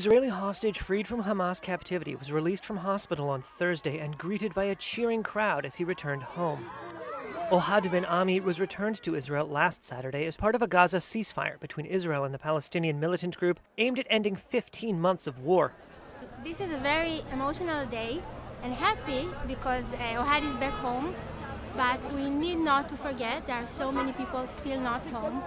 Israeli hostage freed from Hamas captivity was released from hospital on Thursday and greeted by a cheering crowd as he returned home. Ohad Ben Ami was returned to Israel last Saturday as part of a Gaza ceasefire between Israel and the Palestinian militant group aimed at ending 15 months of war. This is a very emotional day and happy because Ohad is back home, but we need not to forget there are so many people still not home,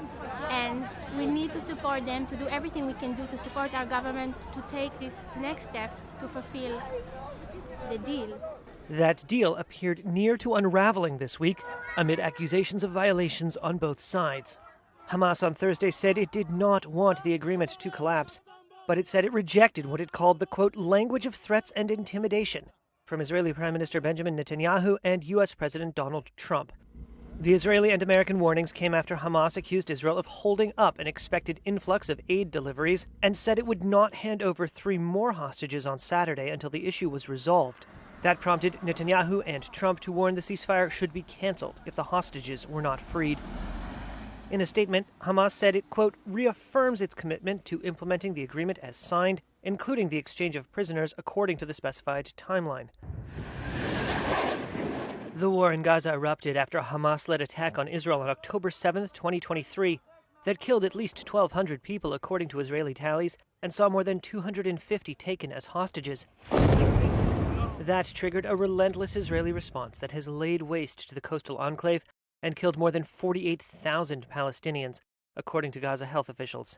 and we need to support them, to do everything we can do to support our government to take this next step to fulfill the deal. That deal appeared near to unraveling this week amid accusations of violations on both sides. Hamas on Thursday said it did not want the agreement to collapse, but it said it rejected what it called the, quote, language of threats and intimidation from Israeli Prime Minister Benjamin Netanyahu and U.S. President Donald Trump. The Israeli and American warnings came after Hamas accused Israel of holding up an expected influx of aid deliveries and said it would not hand over 3 more hostages on Saturday until the issue was resolved. That prompted Netanyahu and Trump to warn the ceasefire should be canceled if the hostages were not freed. In a statement, Hamas said it, quote, reaffirms its commitment to implementing the agreement as signed, including the exchange of prisoners according to the specified timeline. The war in Gaza erupted after a Hamas-led attack on Israel on October 7, 2023, that killed at least 1,200 people according to Israeli tallies and saw more than 250 taken as hostages. That triggered a relentless Israeli response that has laid waste to the coastal enclave and killed more than 48,000 Palestinians, according to Gaza health officials.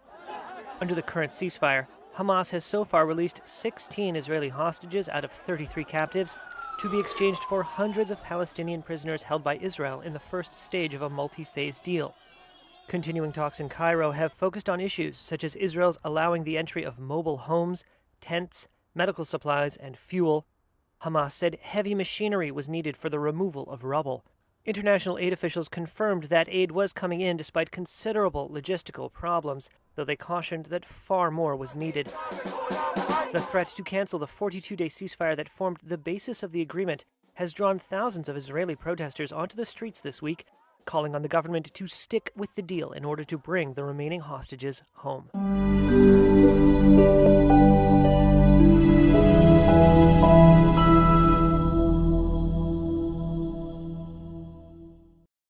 Under the current ceasefire, Hamas has so far released 16 Israeli hostages out of 33 captives to be exchanged for hundreds of Palestinian prisoners held by Israel in the first stage of a multi-phase deal. Continuing talks in Cairo have focused on issues such as Israel's allowing the entry of mobile homes, tents, medical supplies, and fuel. Hamas said heavy machinery was needed for the removal of rubble. International aid officials confirmed that aid was coming in despite considerable logistical problems, though they cautioned that far more was needed. The threat to cancel the 42-day ceasefire that formed the basis of the agreement has drawn thousands of Israeli protesters onto the streets this week, calling on the government to stick with the deal in order to bring the remaining hostages home.